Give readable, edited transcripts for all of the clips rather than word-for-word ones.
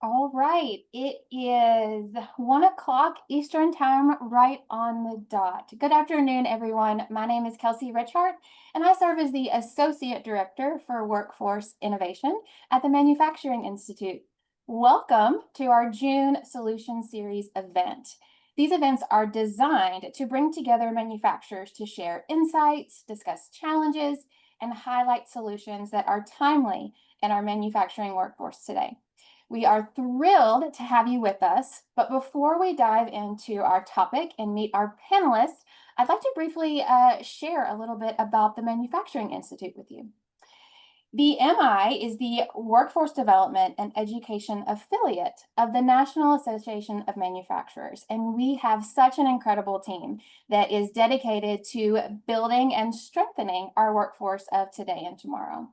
All right, it is 1 o'clock Eastern Time, right on the dot. Good afternoon, everyone. My name is Kelsey Richhart, and I serve as the Associate Director for Workforce Innovation at the Manufacturing Institute. Welcome to our June Solution Series event. These events are designed to bring together manufacturers to share insights, discuss challenges, and highlight solutions that are timely in our manufacturing workforce today. We are thrilled to have you with us, but before we dive into our topic and meet our panelists, I'd like to briefly share a little bit about the Manufacturing Institute with you. The MI is the Workforce Development and Education affiliate of the National Association of Manufacturers, and we have such an incredible team that is dedicated to building and strengthening our workforce of today and tomorrow.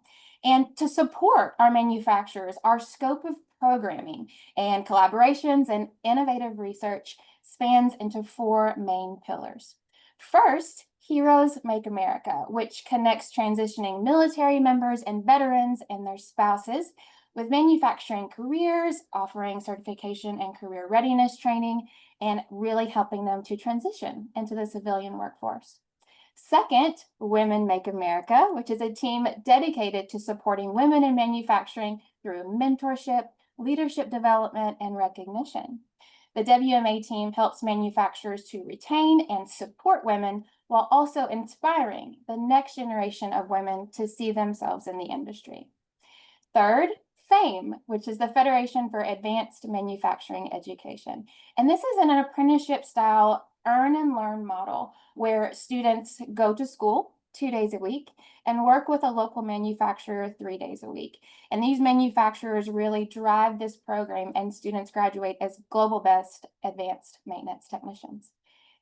And to support our manufacturers, our scope of programming and collaborations and innovative research spans into four main pillars. First, Heroes Make America, which connects transitioning military members and veterans and their spouses with manufacturing careers, offering certification and career readiness training, and really helping them to transition into the civilian workforce. Second, Women Make America, which is a team dedicated to supporting women in manufacturing through mentorship, leadership development, and recognition. The WMA team helps manufacturers to retain and support women while also inspiring the next generation of women to see themselves in the industry. Third, FAME, which is the Federation for Advanced Manufacturing Education. And this is an apprenticeship style earn and learn model where students go to school 2 days a week and work with a local manufacturer 3 days a week. And these manufacturers really drive this program, and students graduate as global best advanced maintenance technicians.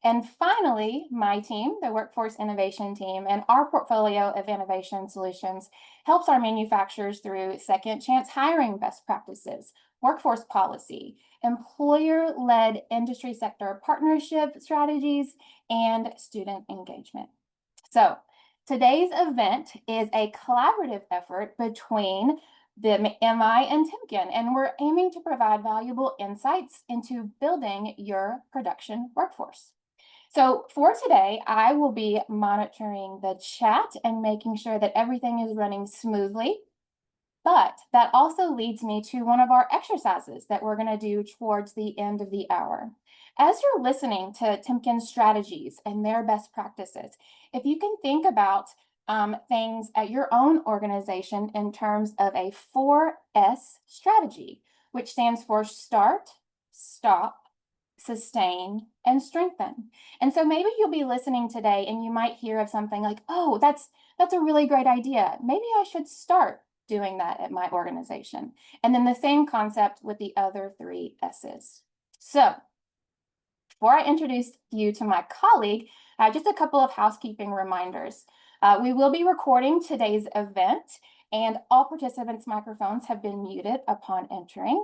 And finally, my team, the Workforce Innovation team, and our portfolio of innovation solutions helps our manufacturers through second chance hiring best practices, workforce policy, employer-led industry sector partnership strategies, and student engagement. So today's event is a collaborative effort between the MI and Timken, and we're aiming to provide valuable insights into building your production workforce. So for today, I will be monitoring the chat and making sure that everything is running smoothly. But that also leads me to one of our exercises that we're going to do towards the end of the hour. As you're listening to Timken's strategies and their best practices, if you can think about things at your own organization in terms of a 4S strategy, which stands for start, stop, sustain, and strengthen. And so maybe you'll be listening today and you might hear of something like, oh, that's a really great idea. Maybe I should start doing that at my organization. And then the same concept with the other three S's. So before I introduce you to my colleague, just a couple of housekeeping reminders. We will be recording today's event, and all participants' microphones have been muted upon entering.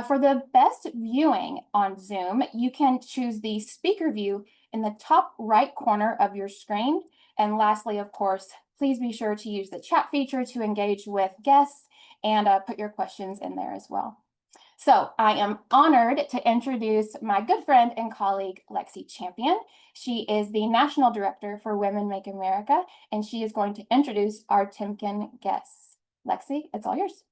For the best viewing on Zoom, you can choose the speaker view in the top right corner of your screen. And lastly, of course, please be sure to use the chat feature to engage with guests and put your questions in there as well. So I am honored to introduce my good friend and colleague, Lexi Champion. She is the National Director for Women Make America, and she is going to introduce our Timken guests. Lexi, it's all yours.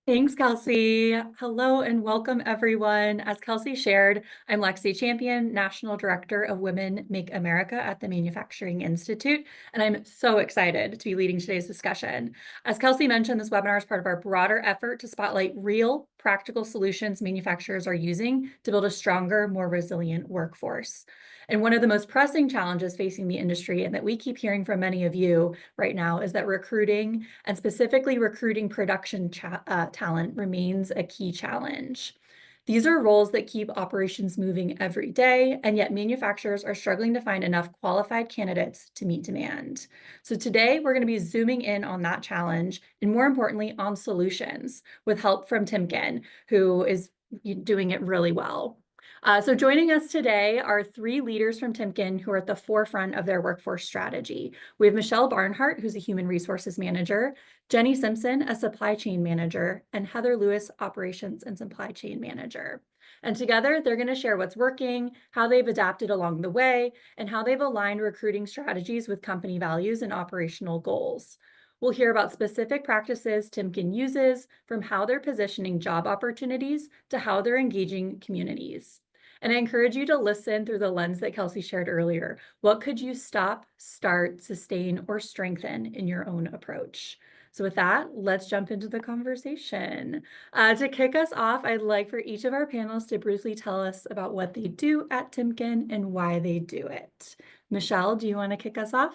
Thanks, Kelsey. Hello and welcome, everyone. As Kelsey shared, I'm Lexi Champion, National Director of Women Make America at the Manufacturing Institute, and I'm so excited to be leading today's discussion. As Kelsey mentioned, this webinar is part of our broader effort to spotlight real, practical solutions manufacturers are using to build a stronger, more resilient workforce. And one of the most pressing challenges facing the industry, and that we keep hearing from many of you right now, is that recruiting, and specifically recruiting production talent, remains a key challenge. These are roles that keep operations moving every day, and yet manufacturers are struggling to find enough qualified candidates to meet demand. So today we're going to be zooming in on that challenge, and more importantly, on solutions with help from Timken, who is doing it really well. So joining us today are three leaders from Timken who are at the forefront of their workforce strategy. We have Michelle Barnhart, who's a human resources manager, Jenny Simpson, a supply chain manager, and Heather Lewis, operations and supply chain manager. And together, they're going to share what's working, how they've adapted along the way, and how they've aligned recruiting strategies with company values and operational goals. We'll hear about specific practices Timken uses, from how they're positioning job opportunities to how they're engaging communities. And I encourage you to listen through the lens that Kelsey shared earlier. What could you stop, start, sustain, or strengthen in your own approach? So with that, let's jump into the conversation. To kick us off, I'd like for each of our panelists to briefly tell us about what they do at Timken and why they do it. Michelle, do you want to kick us off?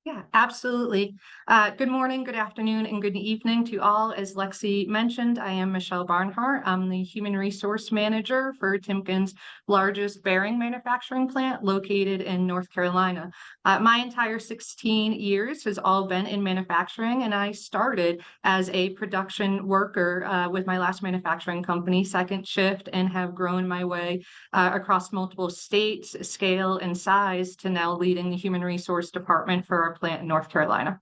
Yeah, absolutely. Good morning, good afternoon, and good evening to all. As Lexi mentioned, I am Michelle Barnhart. I'm the Human Resource Manager for Timken's largest bearing manufacturing plant located in North Carolina. My entire 16 years has all been in manufacturing, and I started as a production worker with my last manufacturing company, Second Shift, and have grown my way across multiple states, scale, and size to now leading the human resource department for our plant in North Carolina.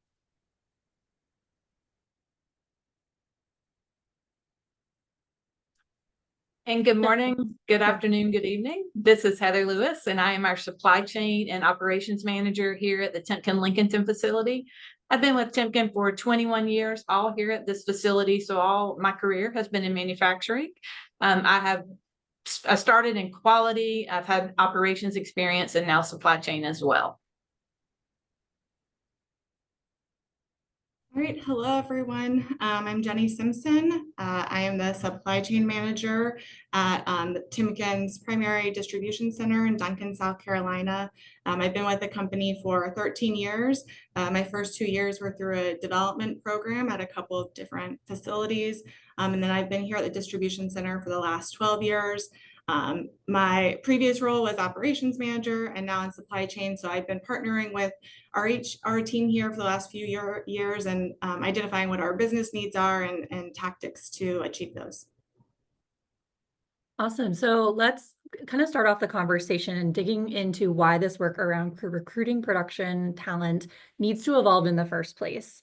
And good morning, good afternoon, good evening. This is Heather Lewis, and I am our supply chain and operations manager here at the Timken Lincolnton facility. I've been with Timken for 21 years, all here at this facility. So all my career has been in manufacturing. I started in quality. I've had operations experience and now supply chain as well. All right, hello everyone. I'm Jenny Simpson. I am the supply chain manager at Timken's primary distribution center in Duncan, South Carolina. I've been with the company for 13 years. My first 2 years were through a development program at a couple of different facilities. And then I've been here at the distribution center for the last 12 years. My previous role was operations manager and now in supply chain. So I've been partnering with our team here for the last few years and identifying what our business needs are and tactics to achieve those. Awesome. So let's kind of start off the conversation and digging into why this work around recruiting production talent needs to evolve in the first place.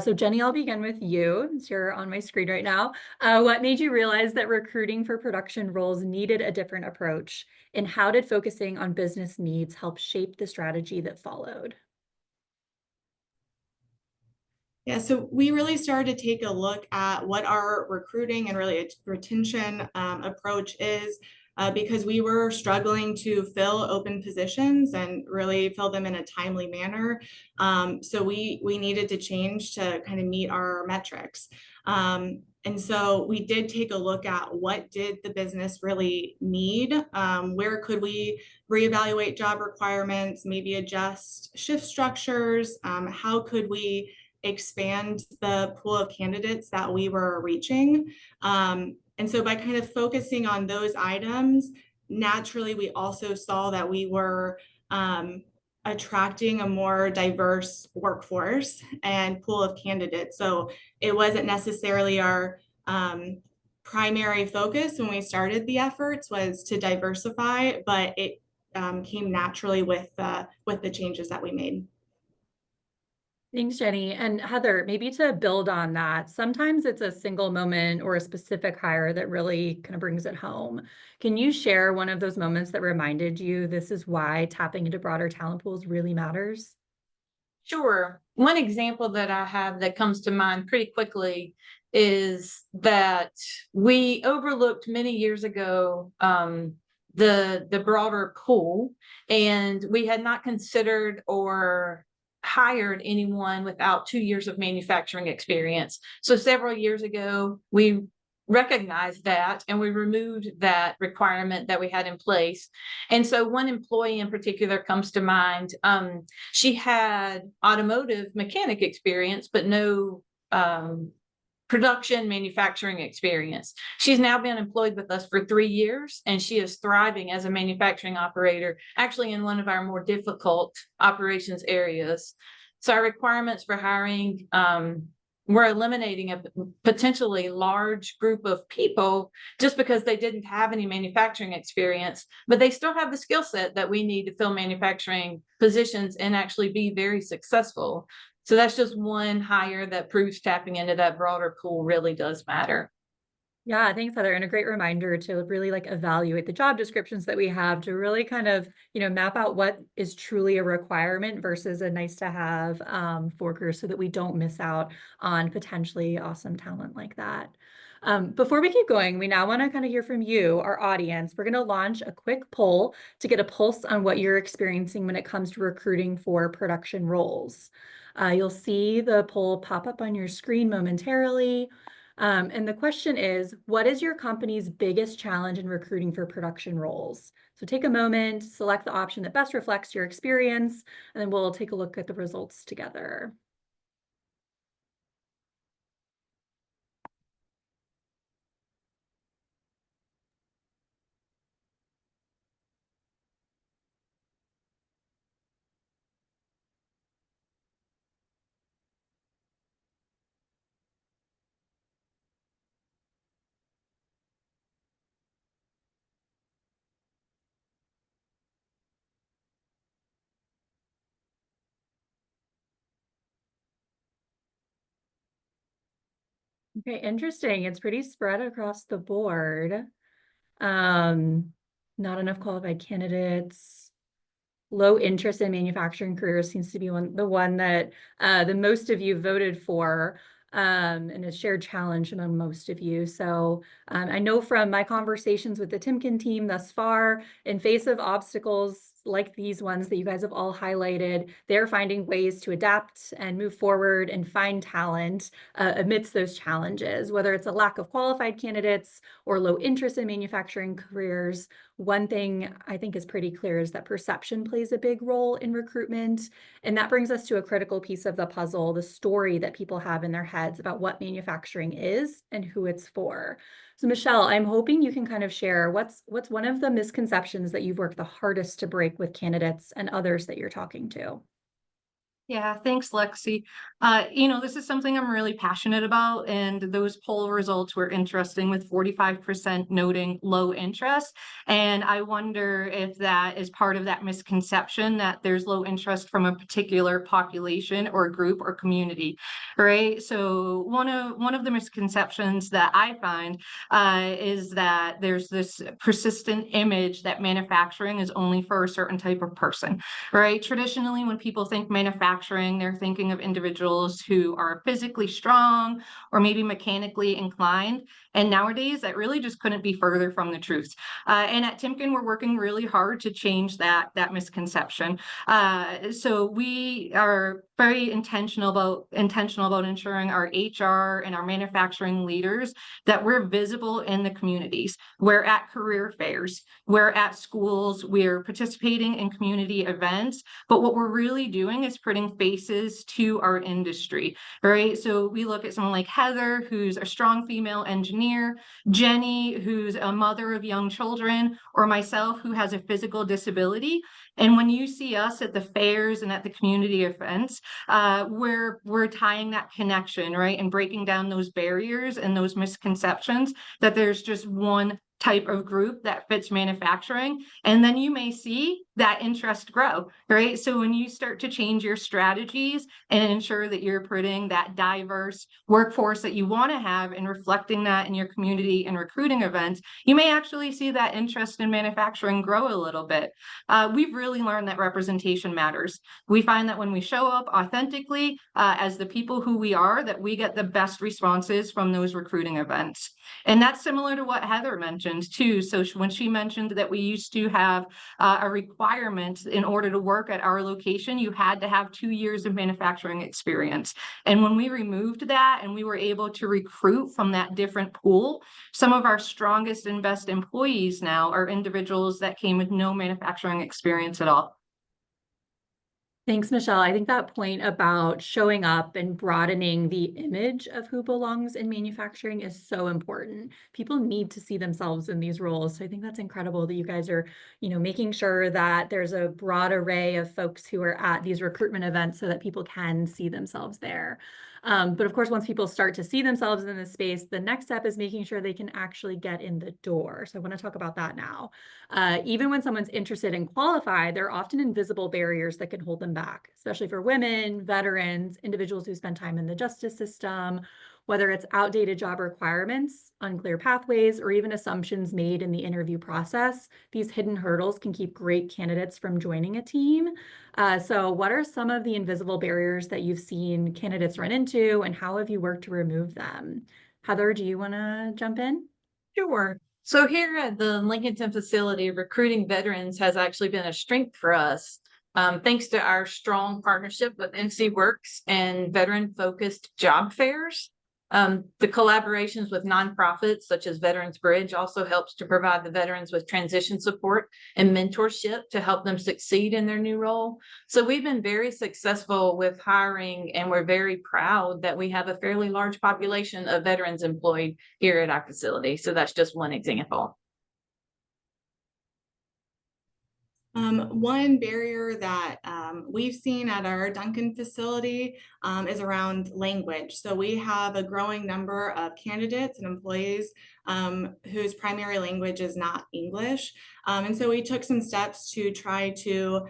So Jenny, I'll begin with you, since you're on my screen right now. What made you realize that recruiting for production roles needed a different approach? And how did focusing on business needs help shape the strategy that followed? Yeah, so we really started to take a look at what our recruiting and really retention approach is because we were struggling to fill open positions and really fill them in a timely manner. So we needed to change to kind of meet our metrics. And so we did take a look at what did the business really need? Where could we reevaluate job requirements, maybe adjust shift structures? How could we expand the pool of candidates that we were reaching. And so by kind of focusing on those items, naturally, we also saw that we were attracting a more diverse workforce and pool of candidates. So it wasn't necessarily our primary focus when we started the efforts was to diversify, but it came naturally with the changes that we made. Thanks, Jenny. And Heather, maybe to build on that, sometimes it's a single moment or a specific hire that really kind of brings it home. Can you share one of those moments that reminded you this is why tapping into broader talent pools really matters? Sure. One example that I have that comes to mind pretty quickly is that we overlooked many years ago the broader pool, and we had not considered or hired anyone without 2 years of manufacturing experience. So several years ago, we recognized that and we removed that requirement that we had in place. And so one employee in particular comes to mind. She had automotive mechanic experience, but no production manufacturing experience. She's now been employed with us for 3 years, and she is thriving as a manufacturing operator, actually in one of our more difficult operations areas. So our requirements for hiring we're eliminating a potentially large group of people just because they didn't have any manufacturing experience, but they still have the skill set that we need to fill manufacturing positions and actually be very successful. So that's just one hire that proves tapping into that broader pool really does matter. Yeah, thanks, Heather. And a great reminder to really like evaluate the job descriptions that we have to really kind of, map out what is truly a requirement versus a nice to have for careers so that we don't miss out on potentially awesome talent like that. Before we keep going, we now want to kind of hear from you, our audience. We're going to launch a quick poll to get a pulse on what you're experiencing when it comes to recruiting for production roles. You'll see the poll pop up on your screen momentarily. And the question is, what is your company's biggest challenge in recruiting for production roles? So take a moment, select the option that best reflects your experience, and then we'll take a look at the results together. Okay, interesting. It's pretty spread across the board. Not enough qualified candidates. Low interest in manufacturing careers seems to be the one that the most of you voted for, and a shared challenge among most of you. So I know from my conversations with the Timken team thus far, in face of obstacles like these ones that you guys have all highlighted, they're finding ways to adapt and move forward and find talent amidst those challenges, whether it's a lack of qualified candidates or low interest in manufacturing careers. One thing I think is pretty clear is that perception plays a big role in recruitment. And that brings us to a critical piece of the puzzle, the story that people have in their heads about what manufacturing is and who it's for. So Michelle, I'm hoping you can kind of share what's one of the misconceptions that you've worked the hardest to break with candidates and others that you're talking to. Yeah, thanks, Lexi. This is something I'm really passionate about, and those poll results were interesting with 45% noting low interest. And I wonder if that is part of that misconception that there's low interest from a particular population or group or community, right? So one of the misconceptions that I find is that there's this persistent image that manufacturing is only for a certain type of person, right? Traditionally, when people think manufacturing, they're thinking of individuals who are physically strong or maybe mechanically inclined. And nowadays, that really just couldn't be further from the truth. And at Timken, we're working really hard to change that misconception. So we are very intentional about ensuring our HR and our manufacturing leaders that we're visible in the communities. We're at career fairs, we're at schools, we're participating in community events. But what we're really doing is putting faces to our industry, right? So we look at someone like Heather, who's a strong female engineer, Jenny, who's a mother of young children, or myself, who has a physical disability. And when you see us at the fairs and at the community events, we're tying that connection, right? And breaking down those barriers and those misconceptions that there's just one type of group that fits manufacturing. And then you may see that interest grow, right? So when you start to change your strategies and ensure that you're putting that diverse workforce that you want to have and reflecting that in your community and recruiting events, you may actually see that interest in manufacturing grow a little bit. We've really learned that representation matters. We find that when we show up authentically as the people who we are, that we get the best responses from those recruiting events. And that's similar to what Heather mentioned too. So when she mentioned that we used to have a requirement in order to work at our location, you had to have 2 years of manufacturing experience. And when we removed that and we were able to recruit from that different pool, some of our strongest and best employees now are individuals that came with no manufacturing experience at all. Thanks, Michelle. I think that point about showing up and broadening the image of who belongs in manufacturing is so important. People need to see themselves in these roles. So I think that's incredible that you guys are, making sure that there's a broad array of folks who are at these recruitment events so that people can see themselves there. But of course, once people start to see themselves in this space, the next step is making sure they can actually get in the door. So I want to talk about that now. Even when someone's interested and qualified, there are often invisible barriers that can hold them back, especially for women, veterans, individuals who spend time in the justice system, whether it's outdated job requirements, unclear pathways, or even assumptions made in the interview process. These hidden hurdles can keep great candidates from joining a team. So what are some of the invisible barriers that you've seen candidates run into, and how have you worked to remove them? Heather, do you want to jump in? Sure. So here at the Lincolnton facility, recruiting veterans has actually been a strength for us. Thanks to our strong partnership with NC Works and veteran-focused job fairs. The collaborations with nonprofits such as Veterans Bridge also helps to provide the veterans with transition support and mentorship to help them succeed in their new role. So we've been very successful with hiring, and we're very proud that we have a fairly large population of veterans employed here at our facility. So that's just one example. One barrier that we've seen at our Duncan facility is around language. So we have a growing number of candidates and employees whose primary language is not English. And so we took some steps to try to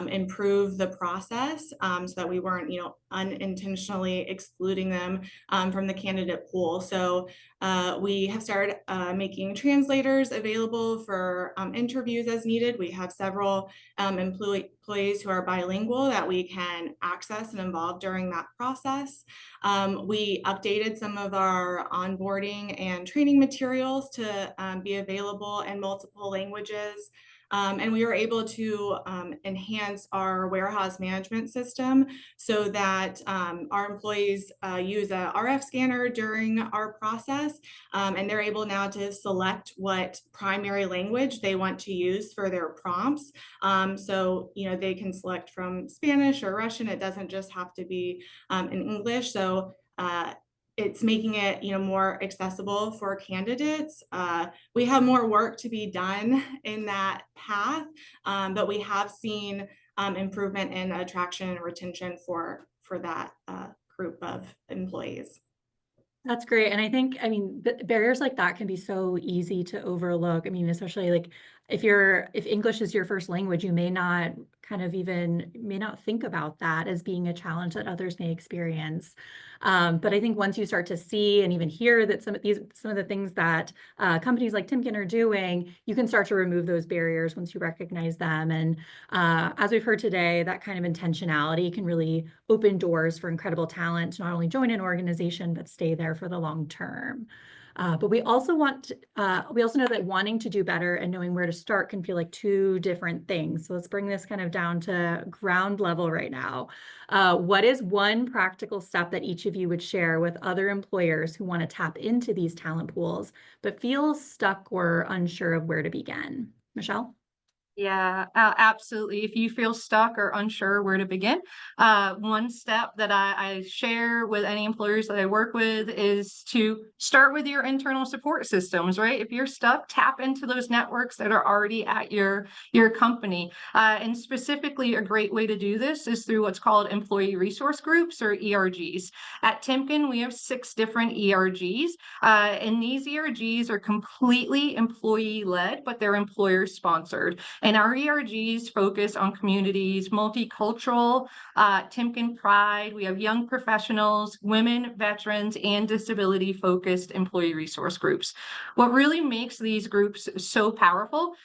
improve the process so that we weren't, unintentionally excluding them from the candidate pool. So we have started making translators available for interviews as needed. We have several employees who are bilingual that we can access and involve during that process. We updated some of our onboarding and training materials to be available in multiple languages. And we were able to enhance our warehouse management system so that our employees use a RF scanner during our process, and they're able now to select what primary language they want to use for their prompts. So, they can select from Spanish or Russian. It doesn't just have to be in English. So it's making it, more accessible for candidates. We have more work to be done in that path, but we have seen improvement in attraction and retention for that group of employees. That's great. And I think, barriers like that can be so easy to overlook. Especially like if English is your first language, you may not think about that as being a challenge that others may experience. But I think once you start to see and even hear that some of the things that companies like Timken are doing, you can start to remove those barriers once you recognize them. And as we've heard today, that kind of intentionality can really open doors for incredible talent to not only join an organization, but stay there for the long term. But we also know that wanting to do better and knowing where to start can feel like two different things. So let's bring this kind of down to ground level right now. What is one practical step that each of you would share with other employers who want to tap into these talent pools, but feel stuck or unsure of where to begin? Michelle? Yeah, absolutely. If you feel stuck or unsure where to begin, one step that I share with any employers that I work with is to start with your internal support systems, right? If you're stuck, tap into those networks that are already at your company. And specifically, a great way to do this is through what's called employee resource groups, or ERGs. At Timken, we have 6 different ERGs, and these ERGs are completely employee-led, but they're employer-sponsored. And our ERGs focus on communities, multicultural, Timken Pride. We have young professionals, women, veterans, and disability-focused employee resource groups. What really makes these groups so powerful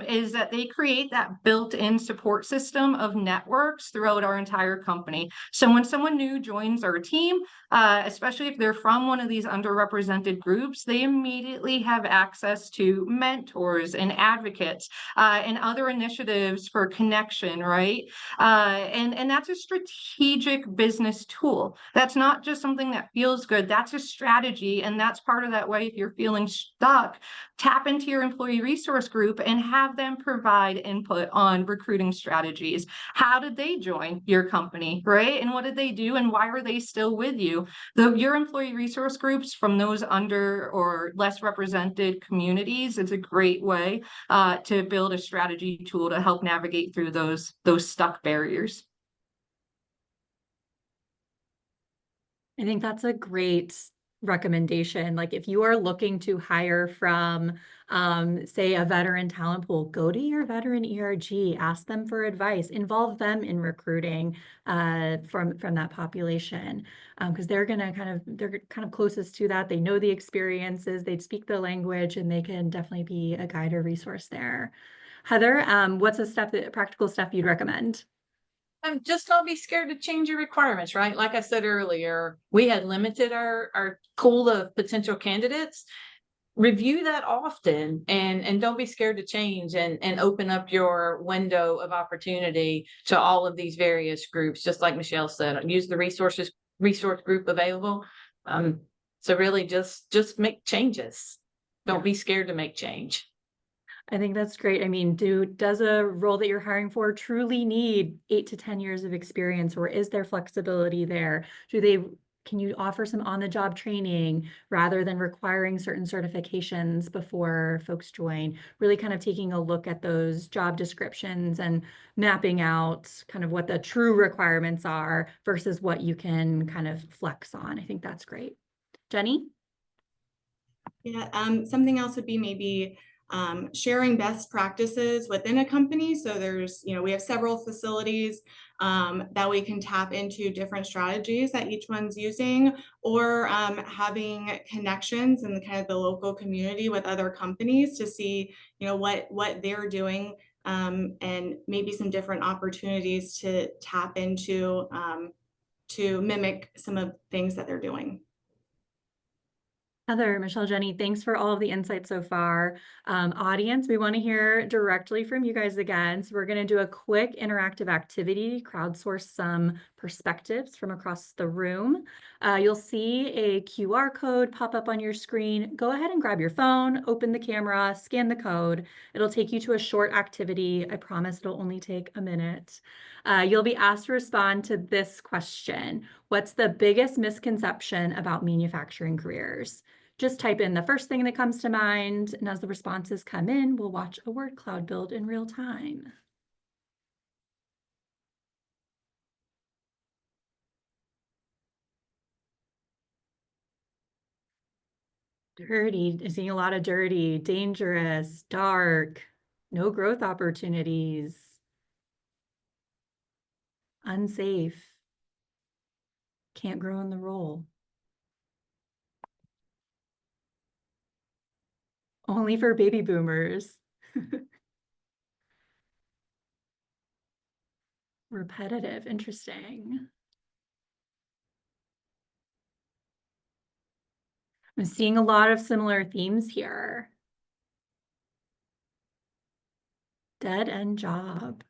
is that they create that built-in support system of networks throughout our entire company. So when someone new joins our team, especially if they're from one of these underrepresented groups, they immediately have access to mentors and advocates and other initiatives for connection, right? And that's a strategic business tool. That's not just something that feels good. That's a strategy. And that's part of that way. If you're feeling stuck, tap into your employee resource group and have them provide input on recruiting strategies. How did they join your company, right? And what did they do? And why are they still with you? Your employee resource groups from those under or less represented communities is a great way to build a strategy tool to help navigate through those stuck barriers. I think that's a great recommendation. Like if you are looking to hire from, say, a veteran talent pool, go to your veteran ERG, ask them for advice, involve them in recruiting from that population, because they're kind of closest to that. They know the experiences, they speak the language, and they can definitely be a guide or resource there. Heather, what's practical stuff you'd recommend? Just don't be scared to change your requirements, right? Like I said earlier, we had limited our pool of potential candidates. Review that often and don't be scared to change and open up your window of opportunity to all of these various groups, just like Michelle said, use the resource group available. So really just make changes. Don't be scared to make change. I think that's great. I mean, does a role that you're hiring for truly need 8 to 10 years of experience, or is there flexibility there? Can you offer some on-the-job training rather than requiring certain certifications before folks join? Really kind of taking a look at those job descriptions and mapping out kind of what the true requirements are versus what you can kind of flex on. I think that's great. Jenny? Yeah, something else would be maybe sharing best practices within a company. So there's, we have several facilities that we can tap into different strategies that each one's using, or having connections in the kind of the local community with other companies to see, what they're doing, and maybe some different opportunities to tap into to mimic some of the things that they're doing. Heather, Michelle, Jenny, thanks for all of the insights so far. Audience, we want to hear directly from you guys again. So we're going to do a quick interactive activity, crowdsource some perspectives from across the room. You'll see a QR code pop up on your screen. Go ahead and grab your phone, open the camera, scan the code. It'll take you to a short activity. I promise it'll only take a minute. You'll be asked to respond to this question. What's the biggest misconception about manufacturing careers? Just type in the first thing that comes to mind, and as the responses come in, we'll watch a word cloud build in real time. Dirty, I'm seeing a lot of dirty, dangerous, dark, no growth opportunities, unsafe, can't grow in the role. Only for baby boomers. Repetitive, interesting. I'm seeing a lot of similar themes here. Dead end job.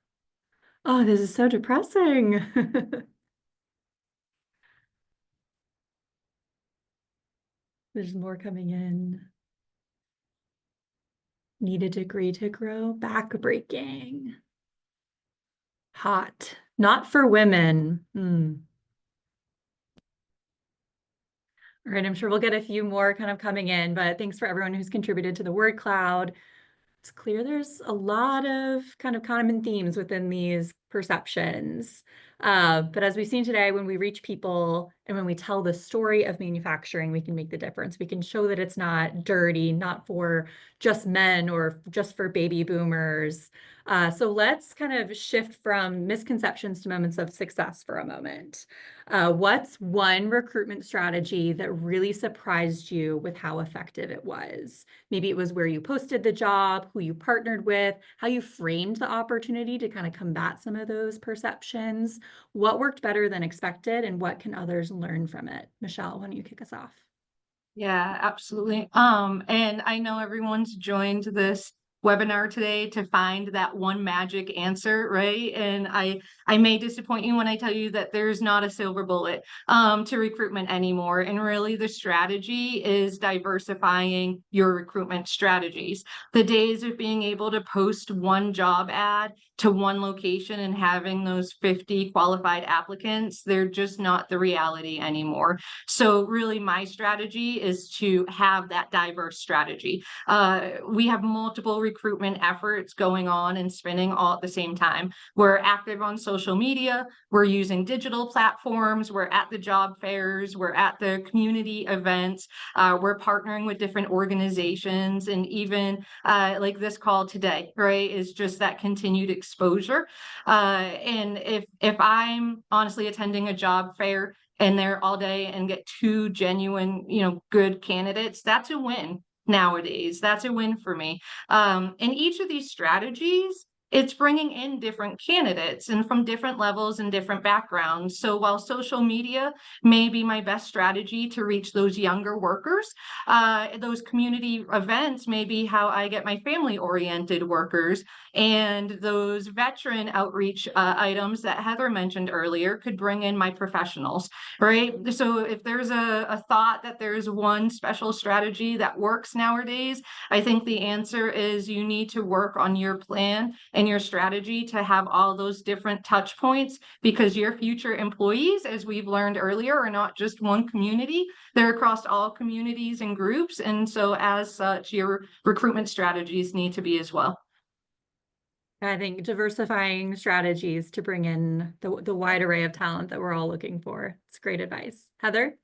Oh, this is so depressing. There's more coming in. Need a degree to grow. Backbreaking. Hot. Not for women. All right, I'm sure we'll get a few more kind of coming in, but thanks for everyone who's contributed to the word cloud. It's clear there's a lot of kind of common themes within these perceptions. But as we've seen today, when we reach people and when we tell the story of manufacturing, we can make the difference. We can show that it's not dirty, not for just men or just for baby boomers. So let's kind of shift from misconceptions to moments of success for a moment. What's one recruitment strategy that really surprised you with how effective it was? Maybe it was where you posted the job, who you partnered with, how you framed the opportunity to kind of combat some of those perceptions. What worked better than expected, and what can others learn from it? Michelle, why don't you kick us off? Yeah, absolutely. And I know everyone's joined this webinar today to find that one magic answer, right? And I may disappoint you when I tell you that there's not a silver bullet to recruitment anymore. And really the strategy is diversifying your recruitment strategies. The days of being able to post one job ad to one location and having those 50 qualified applicants, they're just not the reality anymore. So really my strategy is to have that diverse strategy. We have multiple recruitment efforts going on and spinning all at the same time. We're active on social media, we're using digital platforms, we're at the job fairs, we're at the community events, we're partnering with different organizations, and even like this call today, right, is just that continued exposure. And if I'm honestly attending a job fair and there all day and get two genuine, good candidates, that's a win nowadays. That's a win for me. And each of these strategies, it's bringing in different candidates and from different levels and different backgrounds. So while social media may be my best strategy to reach those younger workers, those community events may be how I get my family-oriented workers, and those veteran outreach items that Heather mentioned earlier could bring in my professionals, right? So if there's a thought that there's one special strategy that works nowadays, I think the answer is you need to work on your plan and your strategy to have all those different touch points, because your future employees, as we've learned earlier, are not just one community, they're across all communities and groups. And so as such, your recruitment strategies need to be as well. I think diversifying strategies to bring in the wide array of talent that we're all looking for. It's great advice. Heather?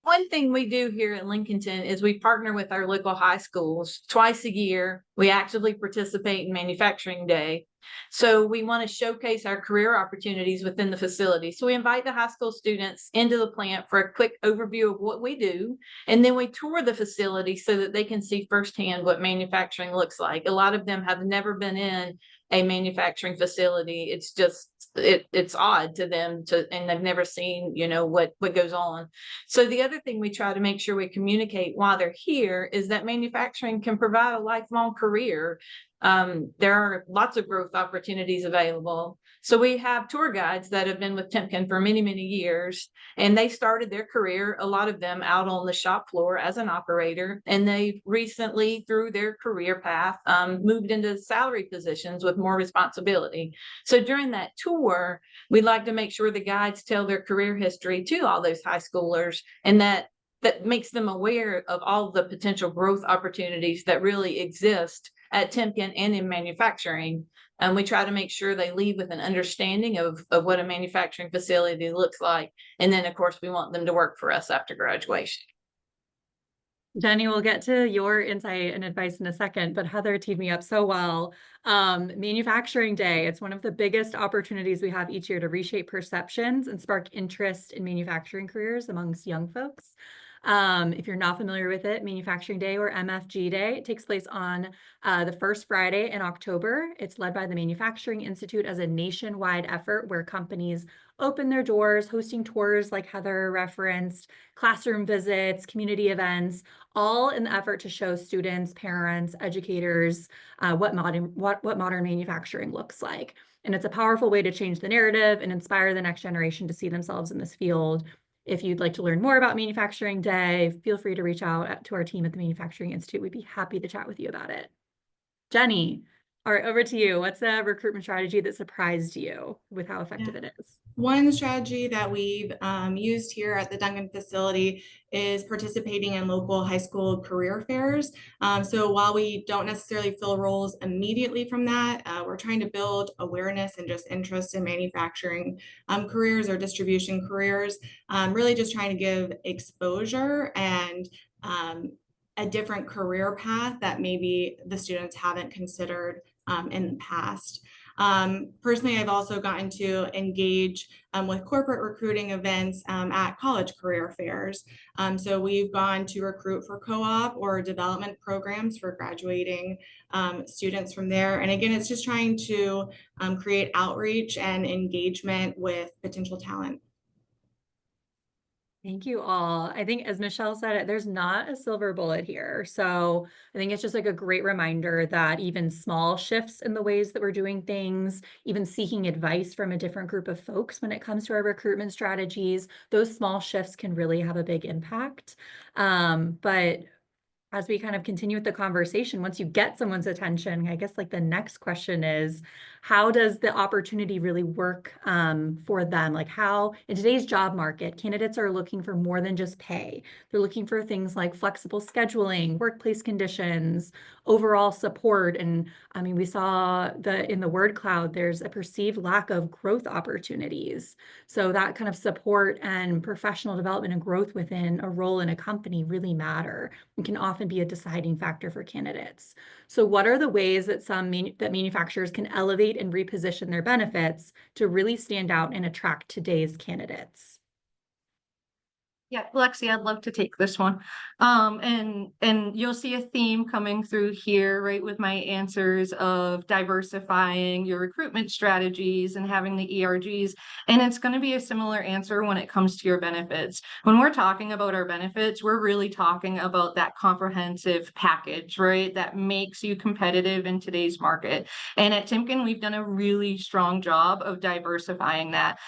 One thing we do here at Lincolnton is we partner with our local high schools twice a year. We actively participate in Manufacturing Day. So we want to showcase our career opportunities within the facility. So we invite the high school students into the plant for a quick overview of what we do. And then we tour the facility so that they can see firsthand what manufacturing looks like. A lot of them have never been in a manufacturing facility. It's just, it's odd to them and they've never seen, what goes on. So the other thing we try to make sure we communicate while they're here is that manufacturing can provide a lifelong career. There are lots of growth opportunities available. So we have tour guides that have been with Timken for many, many years, and they started their career, a lot of them out on the shop floor as an operator. And they recently, through their career path, moved into salary positions with more responsibility. So during that tour, we'd like to make sure the guides tell their career history to all those high schoolers, and that makes them aware of all the potential growth opportunities that really exist at Timken and in manufacturing. And we try to make sure they leave with an understanding of what a manufacturing facility looks like. And then, of course, we want them to work for us after graduation. Jenny, we'll get to your insight and advice in a second, but Heather teed me up so well. Manufacturing Day, it's one of the biggest opportunities we have each year to reshape perceptions and spark interest in manufacturing careers amongst young folks. If you're not familiar with it, Manufacturing Day, or MFG Day, it takes place on the first Friday in October. It's led by the Manufacturing Institute as a nationwide effort where companies open their doors, hosting tours like Heather referenced, classroom visits, community events, all in the effort to show students, parents, educators what modern manufacturing looks like. And it's a powerful way to change the narrative and inspire the next generation to see themselves in this field. If you'd like to learn more about Manufacturing Day, feel free to reach out to our team at the Manufacturing Institute. We'd be happy to chat with you about it. Jenny, all right, over to you. What's a recruitment strategy that surprised you with how effective it is? One strategy that we've used here at the Duncan facility is participating in local high school career fairs. So while we don't necessarily fill roles immediately from that, we're trying to build awareness and just interest in manufacturing careers or distribution careers, really just trying to give exposure and a different career path that maybe the students haven't considered in the past. Personally, I've also gotten to engage with corporate recruiting events at college career fairs. So we've gone to recruit for co-op or development programs for graduating students from there. And again, it's just trying to create outreach and engagement with potential talent. Thank you all. I think, as Michelle said, there's not a silver bullet here. So I think it's just like a great reminder that even small shifts in the ways that we're doing things, even seeking advice from a different group of folks when it comes to our recruitment strategies, those small shifts can really have a big impact. But as we kind of continue with the conversation, once you get someone's attention, I guess like the next question is, how does the opportunity really work for them? Like how, in today's job market, candidates are looking for more than just pay. They're looking for things like flexible scheduling, workplace conditions, overall support. And I mean, we saw in the word cloud, there's a perceived lack of growth opportunities. So that kind of support and professional development and growth within a role in a company really matter and can often be a deciding factor for candidates. So what are the ways that that manufacturers can elevate and reposition their benefits to really stand out and attract today's candidates? Yeah, Lexi, I'd love to take this one. And you'll see a theme coming through here, right, with my answers of diversifying your recruitment strategies and having the ERGs. And it's going to be a similar answer when it comes to your benefits. When we're talking about our benefits, we're really talking about that comprehensive package, right, that makes you competitive in today's market. And at Timken, we've done a really strong job of diversifying that.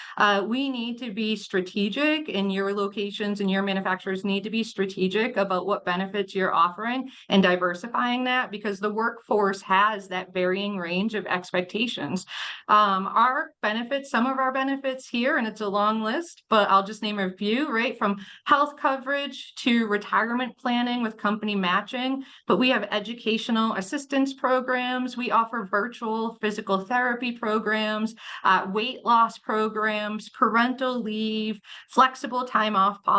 We need to be strategic in your locations, and your manufacturers need to be strategic about what benefits you're offering and diversifying that, because the workforce has that varying range of expectations. Our benefits, some of our benefits here, and it's a long list, but I'll just name a few, right? From health coverage to retirement planning with company matching, but we have educational assistance programs. We offer virtual physical therapy programs, weight loss programs, parental leave, flexible time off policies,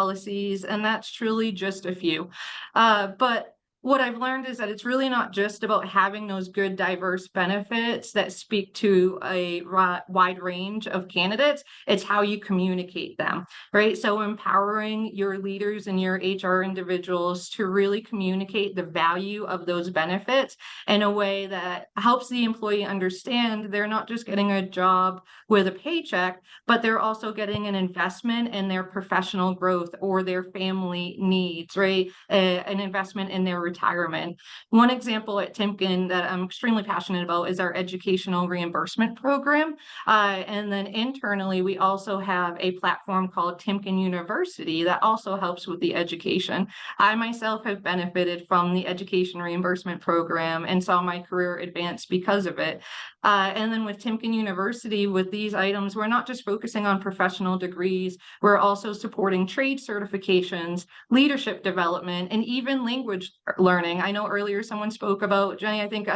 and that's truly just a few. But what I've learned is that it's really not just about having those good, diverse benefits that speak to a wide range of candidates. It's how you communicate them, right? So empowering your leaders and your HR individuals to really communicate the value of those benefits in a way that helps the employee understand they're not just getting a job with a paycheck, but they're also getting an investment in their professional growth or their family needs, right? An investment in their retirement. One example at Timken that I'm extremely passionate about is our educational reimbursement program. And then internally, we also have a platform called Timken University that also helps with the education. I myself have benefited from the education reimbursement program and saw my career advance because of it. And then with Timken University, with these items, we're not just focusing on professional degrees, we're also supporting trade certifications, leadership development, and even language learning. I know earlier someone spoke about, Jenny, I think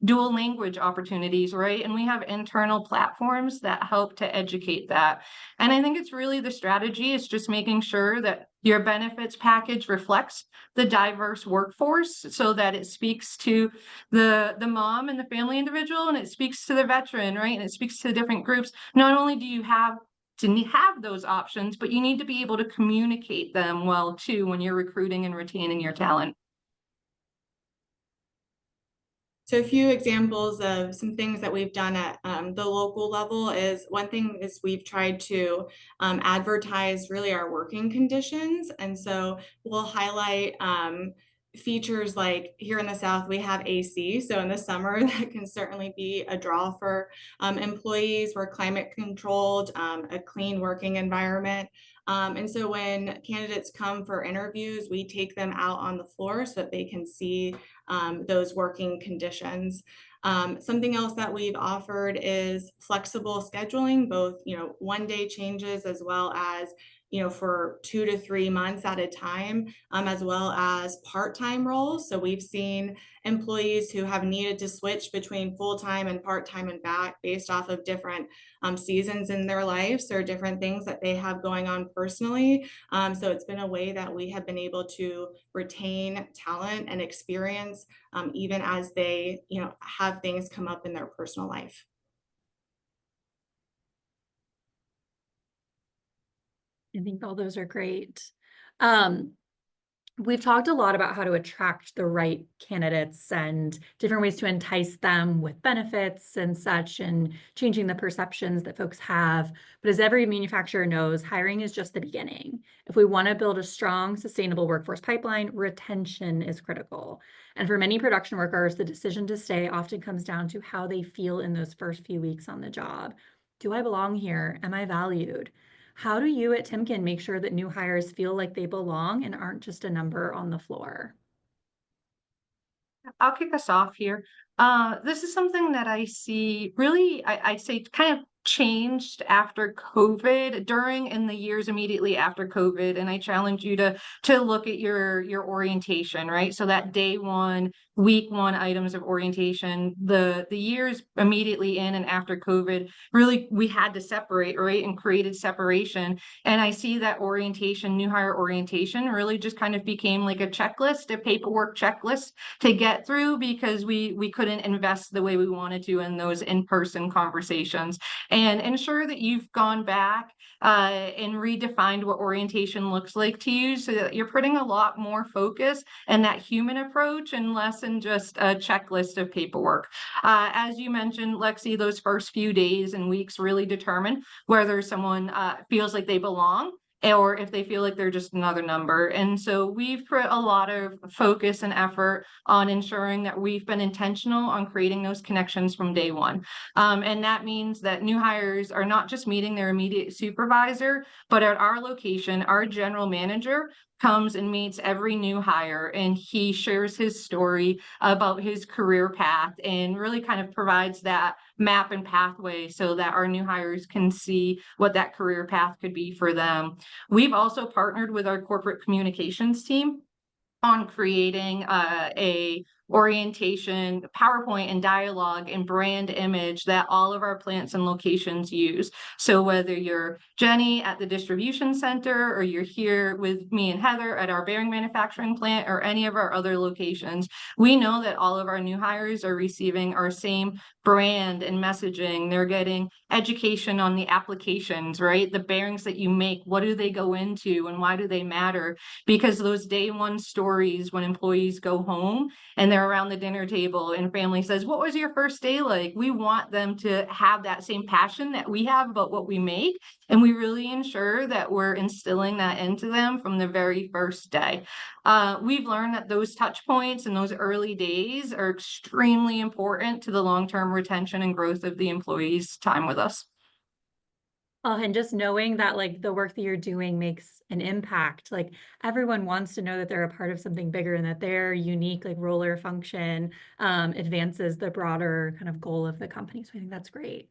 dual language opportunities, right? And we have internal platforms that help to educate that. And I think it's really the strategy is just making sure that your benefits package reflects the diverse workforce so that it speaks to the mom and the family individual, and it speaks to the veteran, right? And it speaks to the different groups. Not only do you have to have those options, but you need to be able to communicate them well too when you're recruiting and retaining your talent. So a few examples of some things that we've done at the local level is one thing is we've tried to advertise really our working conditions. And so we'll highlight features like here in the South, we have AC. So in the summer, that can certainly be a draw for employees. We're climate controlled, a clean working environment. And so when candidates come for interviews, we take them out on the floor so that they can see those working conditions. Something else that we've offered is flexible scheduling, both, one-day changes as well as, for 2 to 3 months at a time, as well as part-time roles. So we've seen employees who have needed to switch between full-time and part-time and back based off of different seasons in their lives or different things that they have going on personally. So it's been a way that we have been able to retain talent and experience even as they, have things come up in their personal life. I think all those are great. We've talked a lot about how to attract the right candidates and different ways to entice them with benefits and such, and changing the perceptions that folks have. But as every manufacturer knows, hiring is just the beginning. If we want to build a strong, sustainable workforce pipeline, retention is critical. And for many production workers, the decision to stay often comes down to how they feel in those first few weeks on the job. Do I belong here? Am I valued? How do you at Timken make sure that new hires feel like they belong and aren't just a number on the floor? I'll kick us off here. This is something that I see really, I say kind of changed after COVID, during and the years immediately after COVID. And I challenge you to look at your orientation, right? So that day one, week one items of orientation, the years immediately in and after COVID, really we had to separate, right? And created separation. And I see that orientation, new hire orientation, really just kind of became like a checklist, a paperwork checklist to get through, because we couldn't invest the way we wanted to in those in-person conversations. And ensure that you've gone back and redefined what orientation looks like to you, so that you're putting a lot more focus and that human approach and less than just a checklist of paperwork. As you mentioned, Lexi, those first few days and weeks really determine whether someone feels like they belong or if they feel like they're just another number. And so we've put a lot of focus and effort on ensuring that we've been intentional on creating those connections from day one. And that means that new hires are not just meeting their immediate supervisor, but at our location, our general manager comes and meets every new hire, and he shares his story about his career path and really kind of provides that map and pathway so that our new hires can see what that career path could be for them. We've also partnered with our corporate communications team on creating a orientation, PowerPoint and dialogue and brand image that all of our plants and locations use. So whether you're Jenny at the distribution center, or you're here with me and Heather at our bearing manufacturing plant, or any of our other locations, we know that all of our new hires are receiving our same brand and messaging. They're getting education on the applications, right? The bearings that you make, what do they go into and why do they matter? Because those day one stories, when employees go home and they're around the dinner table and family says, what was your first day like? We want them to have that same passion that we have about what we make. And we really ensure that we're instilling that into them from the very first day. We've learned that those touch points and those early days are extremely important to the long-term retention and growth of the employees' time with us. Oh, and just knowing that like the work that you're doing makes an impact. Like everyone wants to know that they're a part of something bigger and that their unique like role or function advances the broader kind of goal of the company. So I think that's great.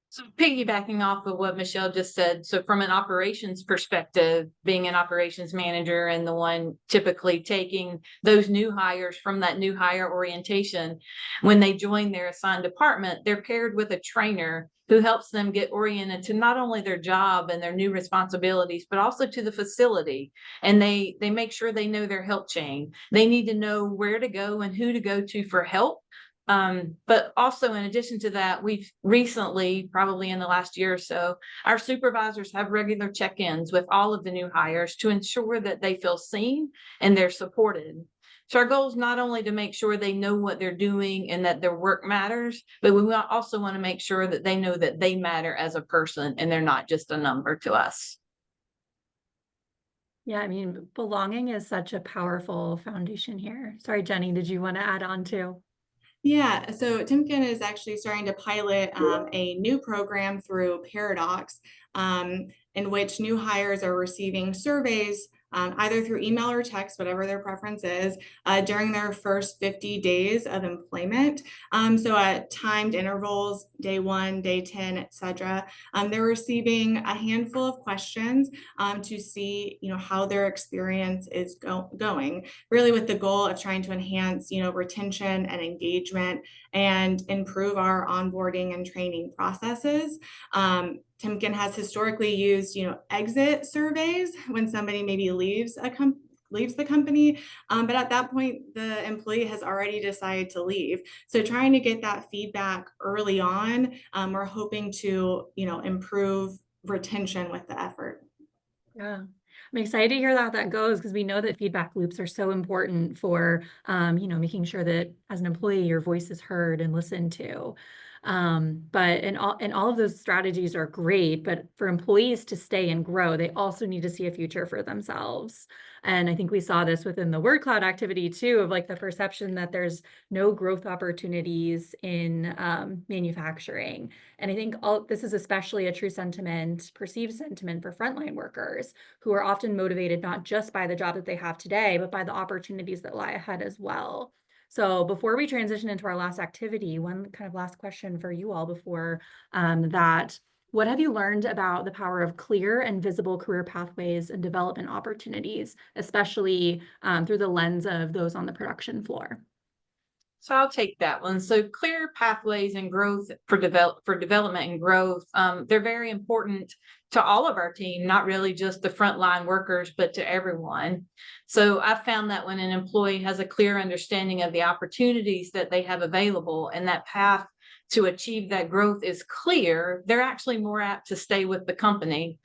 So piggybacking off of what Michelle just said, so from an operations perspective, being an operations manager and the one typically taking those new hires from that new hire orientation, when they join their assigned department, they're paired with a trainer who helps them get oriented to not only their job and their new responsibilities, but also to the facility. And they make sure they know their help chain. They need to know where to go and who to go to for help. But also in addition to that, we've recently, probably in the last year or so, our supervisors have regular check-ins with all of the new hires to ensure that they feel seen and they're supported. So our goal is not only to make sure they know what they're doing and that their work matters, but we also want to make sure that they know that they matter as a person and they're not just a number to us. Yeah, I mean, belonging is such a powerful foundation here. Sorry, Jenny, did you want to add on too? Yeah, so Timken is actually starting to pilot a new program through Paradox, in which new hires are receiving surveys either through email or text, whatever their preference is, during their first 50 days of employment. So at timed intervals, day 1, day 10, etc. They're receiving a handful of questions to see, how their experience is going, really with the goal of trying to enhance, retention and engagement and improve our onboarding and training processes. Timken has historically used, exit surveys when somebody maybe leaves the company, but at that point the employee has already decided to leave. So trying to get that feedback early on, we're hoping to, improve retention with the effort. Yeah, I'm excited to hear how that goes because we know that feedback loops are so important for, making sure that as an employee, your voice is heard and listened to. And all of those strategies are great, but for employees to stay and grow, they also need to see a future for themselves. And I think we saw this within the word cloud activity too, of like the perception that there's no growth opportunities in manufacturing. And I think this is especially a true sentiment, perceived sentiment for frontline workers who are often motivated not just by the job that they have today, but by the opportunities that lie ahead as well. So before we transition into our last activity, one kind of last question for you all before that. What have you learned about the power of clear and visible career pathways and development opportunities, especially through the lens of those on the production floor? So I'll take that one. So clear pathways and growth for development and growth. They're very important to all of our team, not really just the frontline workers, but to everyone. So I found that when an employee has a clear understanding of the opportunities that they have available and that path to achieve that growth is clear, they're actually more apt to stay with the company.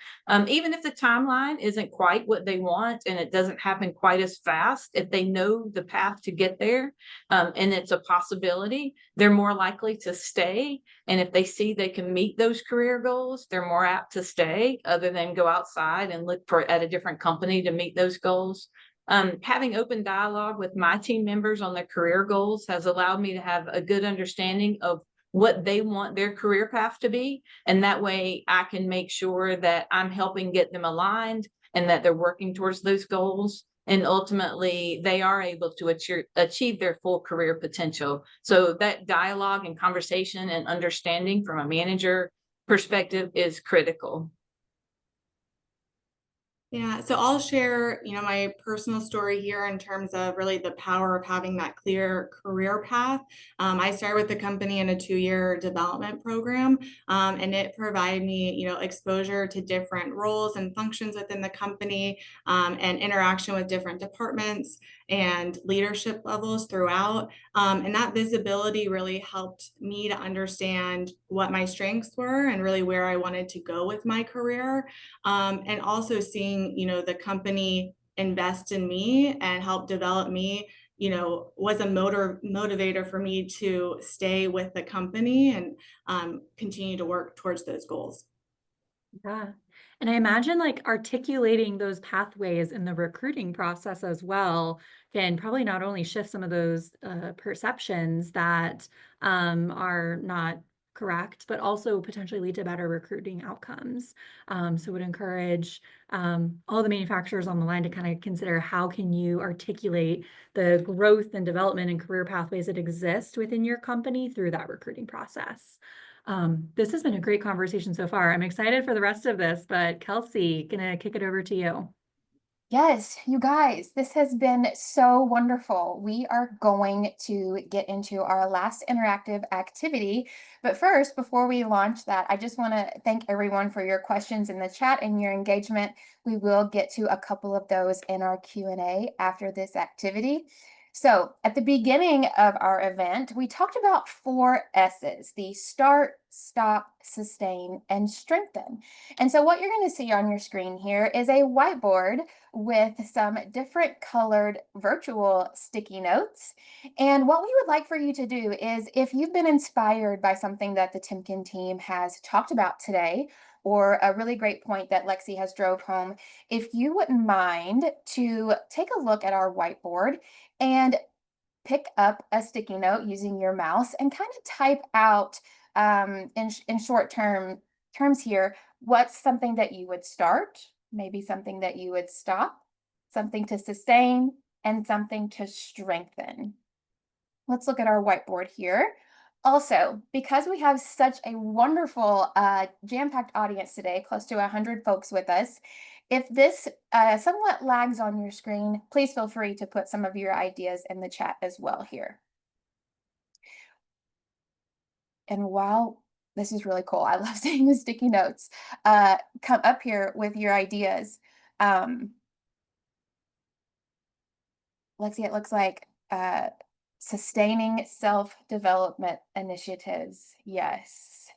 Even if the timeline isn't quite what they want and it doesn't happen quite as fast, if they know the path to get there, and it's a possibility, they're more likely to stay. And if they see they can meet those career goals, they're more apt to stay other than go outside and look at a different company to meet those goals. Having open dialogue with my team members on their career goals has allowed me to have a good understanding of what they want their career path to be. And that way I can make sure that I'm helping get them aligned and that they're working towards those goals. And ultimately, they are able to achieve their full career potential. So that dialogue and conversation and understanding from a manager perspective is critical. Yeah, so I'll share, my personal story here in terms of really the power of having that clear career path. I started with the company in a 2-year development program, and it provided me, exposure to different roles and functions within the company, and interaction with different departments and leadership levels throughout. And that visibility really helped me to understand what my strengths were and really where I wanted to go with my career. And also seeing, the company invest in me and help develop me, was a motivator for me to stay with the company and continue to work towards those goals. Yeah. And I imagine like articulating those pathways in the recruiting process as well can probably not only shift some of those perceptions that are not correct, but also potentially lead to better recruiting outcomes. So would encourage all the manufacturers on the line to kind of consider how can you articulate the growth and development and career pathways that exist within your company through that recruiting process. This has been a great conversation so far. I'm excited for the rest of this, but Kelsey, gonna kick it over to you. Yes, you guys, this has been so wonderful. We are going to get into our last interactive activity. But first, before we launch that, I just want to thank everyone for your questions in the chat and your engagement. We will get to a couple of those in our Q&A after this activity. So at the beginning of our event, we talked about 4 S's, the start, stop, sustain, and strengthen. And so what you're going to see on your screen here is a whiteboard with some different colored virtual sticky notes. And what we would like for you to do is, if you've been inspired by something that the Timken team has talked about today, or a really great point that Lexi has drove home, if you wouldn't mind to take a look at our whiteboard and pick up a sticky note using your mouse and kind of type out in short terms here, what's something that you would start, maybe something that you would stop, something to sustain, and something to strengthen. Let's look at our whiteboard here. Also, because we have such a wonderful jam-packed audience today, close to 100 folks with us, if this somewhat lags on your screen, please feel free to put some of your ideas in the chat as well here. And while this is really cool, I love seeing the sticky notes come up here with your ideas. Lexi, it looks like sustaining self-development initiatives. Yes.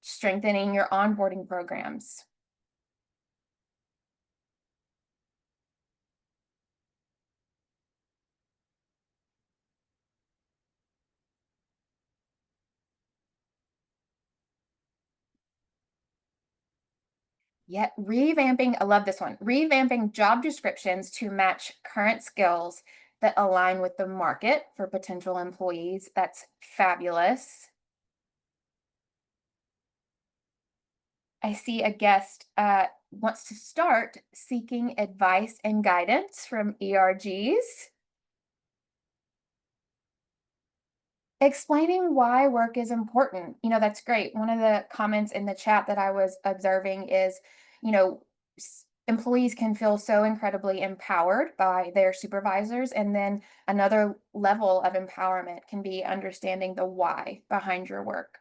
Strengthening your onboarding programs. Yet revamping, I love this one, revamping job descriptions to match current skills that align with the market for potential employees. That's fabulous. I see a guest wants to start seeking advice and guidance from ERGs. Explaining why work is important. That's great. One of the comments in the chat that I was observing is, you know, employees can feel so incredibly empowered by their supervisors. And then another level of empowerment can be understanding the why behind your work.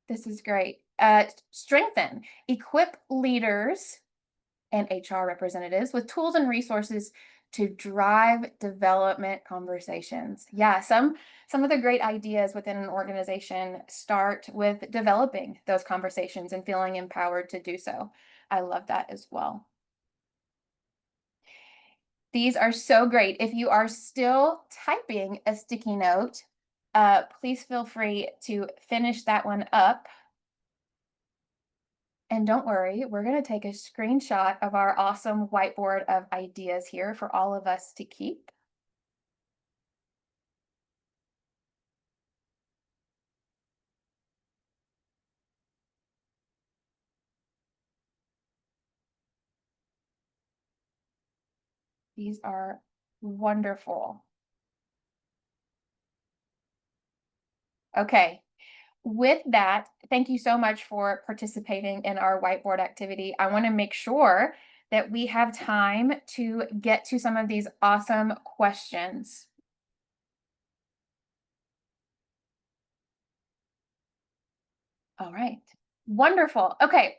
This is great. Strengthen, equip leaders and HR representatives with tools and resources to drive development conversations. Yeah, some of the great ideas within an organization start with developing those conversations and feeling empowered to do so. I love that as well. These are so great. If you are still typing a sticky note, please feel free to finish that one up. And don't worry, we're going to take a screenshot of our awesome whiteboard of ideas here for all of us to keep. These are wonderful. Okay. With that, thank you so much for participating in our whiteboard activity. I want to make sure that we have time to get to some of these awesome questions. All right. Wonderful. Okay.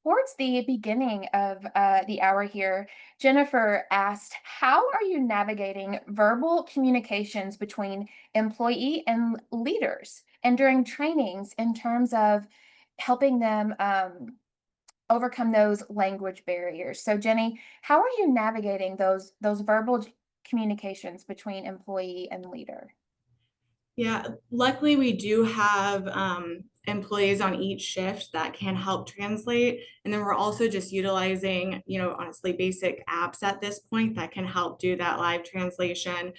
Towards the beginning of the hour here, Jennifer asked, how are you navigating verbal communications between employee and leaders and during trainings in terms of helping them overcome those language barriers? So Jenny, how are you navigating those verbal communications between employee and leader? Yeah, luckily we do have employees on each shift that can help translate. And then we're also just utilizing, honestly, basic apps at this point that can help do that live translation.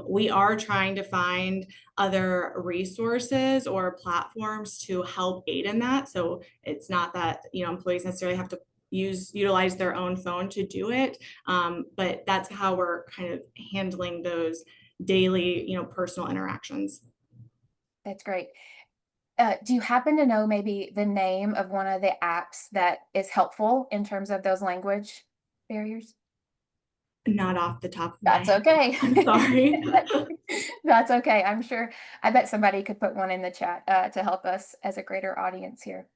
We are trying to find other resources or platforms to help aid in that. So it's not that, employees necessarily have to utilize their own phone to do it. But that's how we're kind of handling those daily, personal interactions. That's great. Do you happen to know maybe the name of one of the apps that is helpful in terms of those language barriers? Not off the top of my That's head. okay. I'm sorry. That's okay. I bet somebody could put one in the chat to help us as a greater audience here.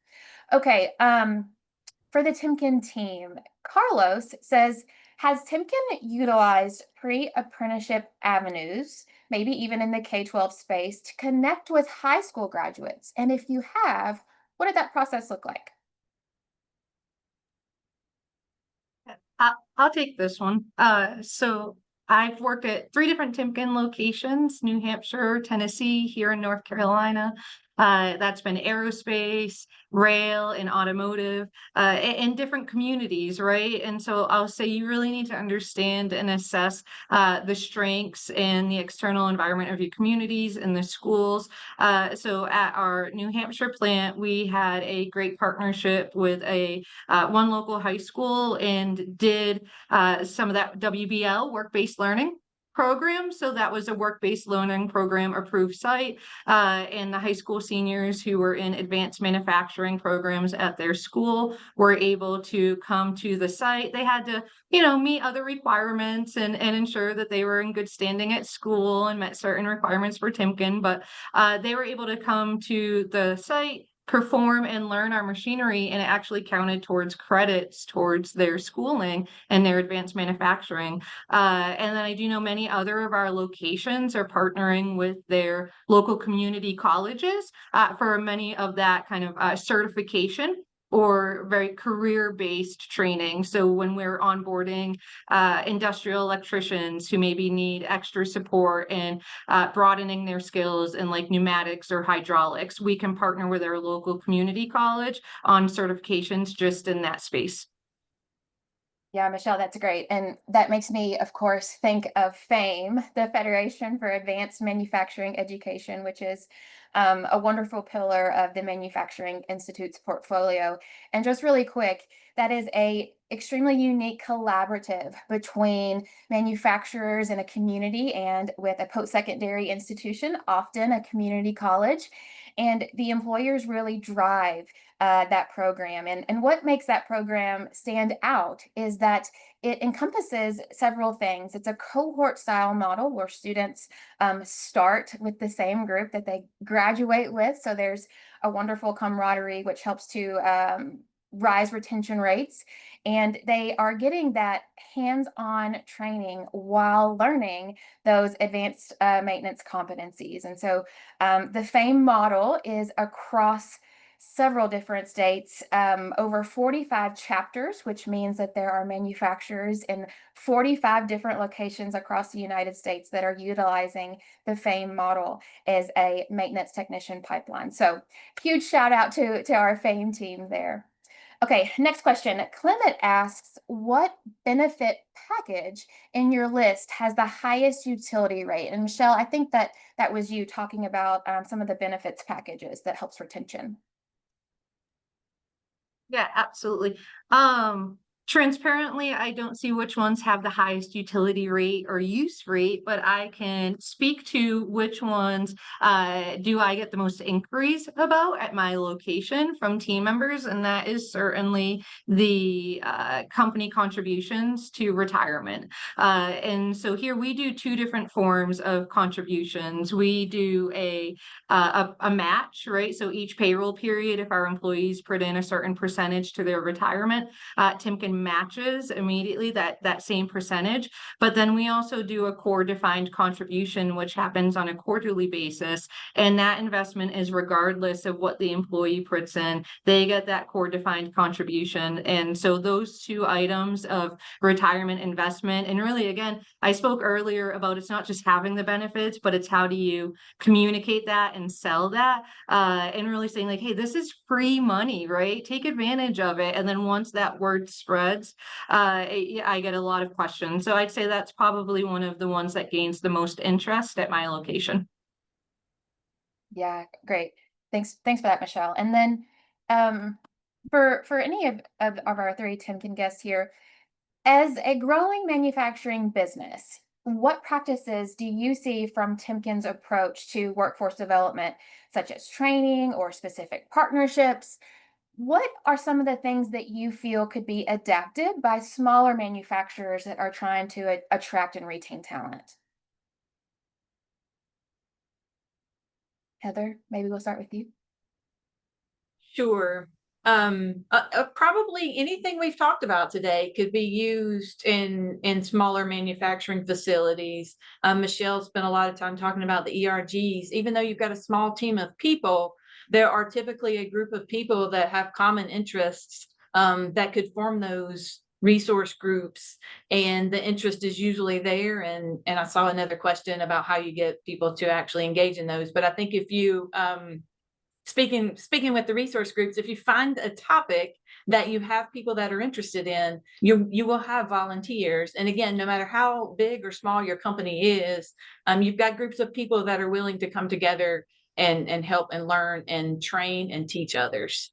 Okay. For the Timken team, Carlos says, has Timken utilized pre-apprenticeship avenues, maybe even in the K-12 space, to connect with high school graduates? And if you have, what did that process look like? I'll take this one. So I've worked at 3 different Timken locations, New Hampshire, Tennessee, here in North Carolina. That's been aerospace, rail, and automotive, in different communities, right? And so I'll say you really need to understand and assess the strengths and the external environment of your communities and the schools. So at our New Hampshire plant, we had a great partnership with a one local high school and did some of that WBL, work-based learning program. So that was a work-based learning program approved site. And the high school seniors who were in advanced manufacturing programs at their school were able to come to the site. They had to, meet other requirements and ensure that they were in good standing at school and met certain requirements for Timken, but they were able to come to the site, perform and learn our machinery, and it actually counted towards credits towards their schooling and their advanced manufacturing. And then I do know many other of our locations are partnering with their local community colleges for many of that kind of certification or very career-based training. So when we're onboarding industrial electricians who maybe need extra support and broadening their skills in like pneumatics or hydraulics, we can partner with our local community college on certifications just in that space. Yeah, Michelle, that's great. And that makes me, of course, think of FAME, the Federation for Advanced Manufacturing Education, which is a wonderful pillar of the Manufacturing Institute's portfolio. And just really quick, that is a extremely unique collaborative between manufacturers in a community and with a post-secondary institution, often a community college. And the employers really drive that program. And what makes that program stand out is that it encompasses several things. It's a cohort style model where students start with the same group that they graduate with. So there's a wonderful camaraderie, which helps to rise retention rates. And they are getting that hands-on training while learning those advanced maintenance competencies. And so the FAME model is across several different states, over 45 chapters, which means that there are manufacturers in 45 different locations across the United States that are utilizing the FAME model as a maintenance technician pipeline. So huge shout out to our FAME team there. Okay, next question. Clement asks, what benefit package in your list has the highest utility rate? And Michelle, I think that was you talking about some of the benefits packages that helps retention. Yeah, absolutely. Transparently, I don't see which ones have the highest utility rate or use rate, but I can speak to which ones do I get the most inquiries about at my location from team members, and that is certainly the company contributions to retirement. And so here we do two different forms of contributions. We do a match, right? So each payroll period, if our employees put in a certain percentage to their retirement, Timken matches immediately that same percentage. But then we also do a core defined contribution, which happens on a quarterly basis. And that investment is regardless of what the employee puts in, they get that core defined contribution. And so those two items of retirement investment, and really, again, I spoke earlier about it's not just having the benefits, but it's how do you communicate that and sell that, and really saying like, hey, this is free money, right? Take advantage of it. And then once that word spreads, I get a lot of questions. So I'd say that's probably one of the ones that gains the most interest at my location. Yeah, great. Thanks for that, Michelle. And then for any of our three Timken guests here, as a growing manufacturing business, what practices do you see from Timken's approach to workforce development, such as training or specific partnerships? What are some of the things that you feel could be adapted by smaller manufacturers that are trying to attract and retain talent? Heather, maybe we'll start with you. Sure. Probably anything we've talked about today could be used in smaller manufacturing facilities. Michelle spent a lot of time talking about the ERGs. Even though you've got a small team of people, there are typically a group of people that have common interests that could form those resource groups, and the interest is usually there. And I saw another question about how you get people to actually engage in those. But I think if you speaking with the resource groups, if you find a topic that you have people that are interested in, you will have volunteers. And again, no matter how big or small your company is, you've got groups of people that are willing to come together and help and learn and train and teach others.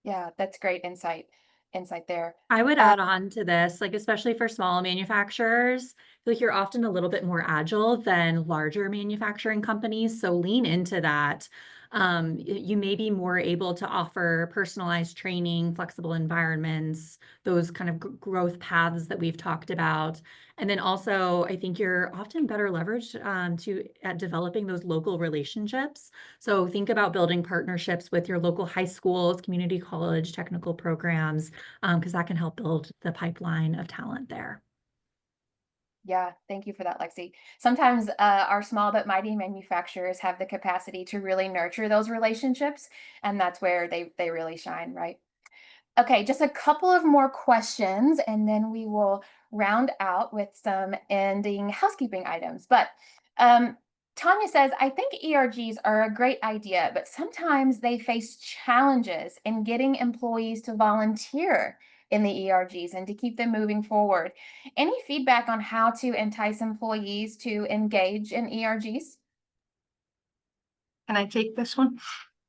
Yeah, that's great insight there. I would add on to this, like, especially for small manufacturers, I feel like you're often a little bit more agile than larger manufacturing companies. So lean into that. You may be more able to offer personalized training, flexible environments, those kind of growth paths that we've talked about. And then also, I think you're often better leveraged at developing those local relationships. So think about building partnerships with your local high schools, community college, technical programs, because that can help build the pipeline of talent there. Yeah, thank you for that, Lexi. Sometimes our small but mighty manufacturers have the capacity to really nurture those relationships, and that's where they really shine, right? Okay, just a couple of more questions, and then we will round out with some ending housekeeping items. But um, Tanya says, I think ERGs are a great idea, but sometimes they face challenges in getting employees to volunteer in the ERGs and to keep them moving forward. Any feedback on how to entice employees to engage in ERGs? Can I take this one?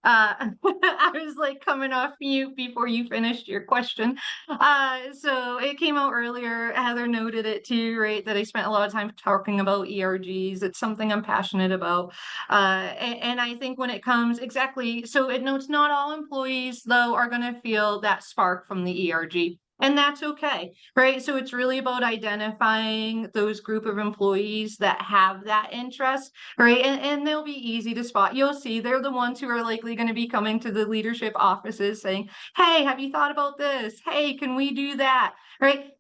I was like coming off mute before you finished your question. So it came out earlier. Heather noted it too, right? That I spent a lot of time talking about ERGs. It's something I'm passionate about. And I think when it comes exactly, so it notes not all employees though are going to feel that spark from the ERG. And that's okay, right? So it's really about identifying those group of employees that have that interest, right? And they'll be easy to spot. You'll see they're the ones who are likely going to be coming to the leadership offices saying, hey, have you thought about this? Hey, can we do that? Right?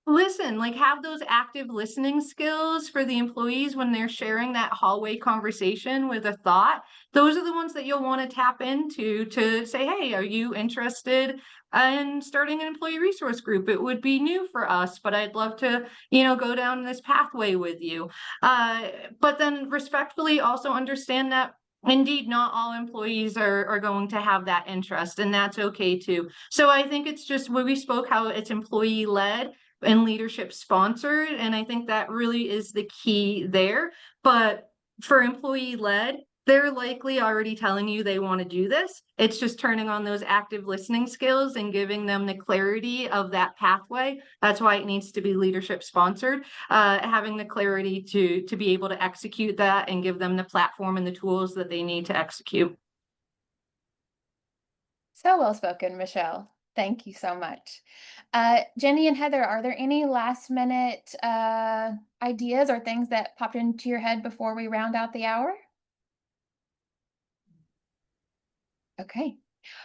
Listen, like have those active listening skills for the employees when they're sharing that hallway conversation with a thought. Those are the ones that you'll want to tap into to say, hey, are you interested in starting an employee resource group? It would be new for us, but I'd love to, go down this pathway with you. But then respectfully also understand that indeed not all employees are going to have that interest, and that's okay too. So I think it's just when we spoke how it's employee led and leadership sponsored. And I think that really is the key there. But for employee led, they're likely already telling you they want to do this. It's just turning on those active listening skills and giving them the clarity of that pathway. That's why it needs to be leadership sponsored, having the clarity to be able to execute that and give them the platform and the tools that they need to execute. So well spoken, Michelle. Thank you so much. Jenny and Heather, are there any last minute ideas or things that popped into your head before we round out the hour? Okay.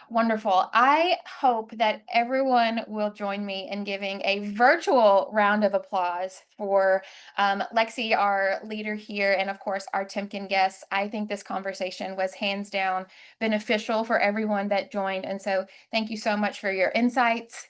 Wonderful. I hope that everyone will join me in giving a virtual round of applause for Lexi, our leader here, and of course, our Timken guests. I think this conversation was hands down beneficial for everyone that joined. And so thank you so much for your insights.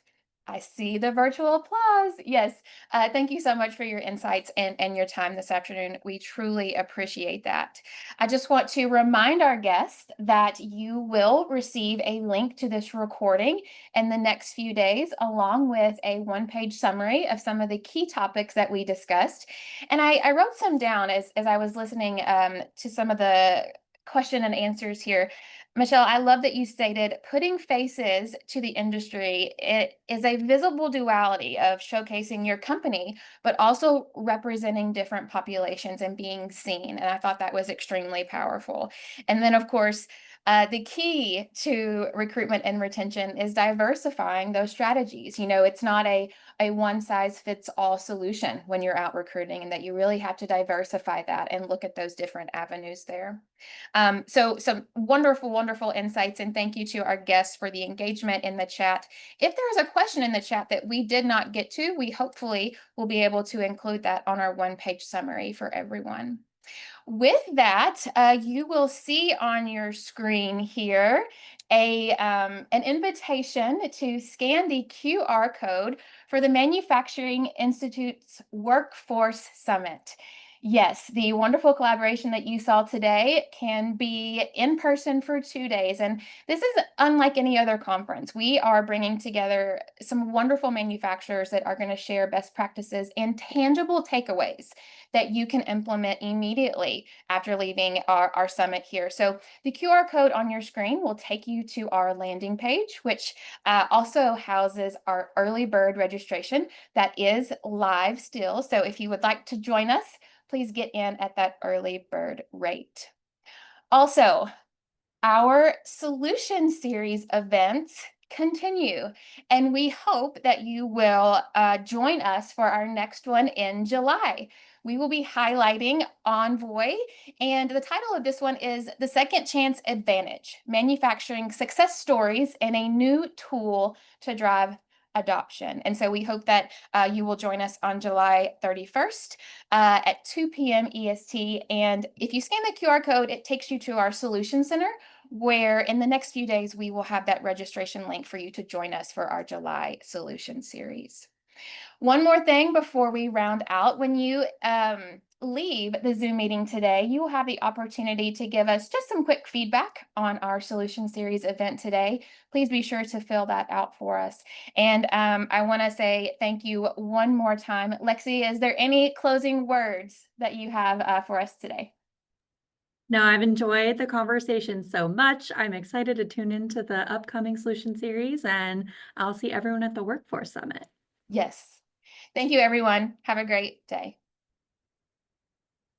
I see the virtual applause. Yes. Thank you so much for your insights and your time this afternoon. We truly appreciate that. I just want to remind our guests that you will receive a link to this recording in the next few days, along with a one-page summary of some of the key topics that we discussed. And I wrote some down as I was listening to some of the question and answers here. Michelle, I love that you stated putting faces to the industry. It is a visible duality of showcasing your company, but also representing different populations and being seen. And I thought that was extremely powerful. And then, of course, the key to recruitment and retention is diversifying those strategies. It's not a one size fits all solution when you're out recruiting, and that you really have to diversify that and look at those different avenues there. So some wonderful, wonderful insights, and thank you to our guests for the engagement in the chat. If there is a question in the chat that we did not get to, we hopefully will be able to include that on our one-page summary for everyone. With that, you will see on your screen here an invitation to scan the QR code for the Manufacturing Institute's Workforce Summit. Yes, the wonderful collaboration that you saw today can be in person for 2 days. And this is unlike any other conference. We are bringing together some wonderful manufacturers that are going to share best practices and tangible takeaways that you can implement immediately after leaving our summit here. So the QR code on your screen will take you to our landing page, which also houses our early bird registration that is live still. So if you would like to join us, please get in at that early bird rate. Also, our solution series events continue, and we hope that you will join us for our next one in July. We will be highlighting Envoy, and the title of this one is The Second Chance Advantage: Manufacturing Success Stories and a New Tool to Drive adoption. And so we hope that you will join us on July 31st at 2 p.m. EST. And if you scan the QR code, it takes you to our Solution Center, where in the next few days, we will have that registration link for you to join us for our July Solution Series. One more thing before we round out, when you leave the Zoom meeting today, you will have the opportunity to give us just some quick feedback on our Solution Series event today. Please be sure to fill that out for us. And I want to say thank you one more time. Lexi, is there any closing words that you have for us today? No, I've enjoyed the conversation so much. I'm excited to tune into the upcoming Solution Series, and I'll see everyone at the Workforce Summit. Yes. Thank you, everyone. Have a great day.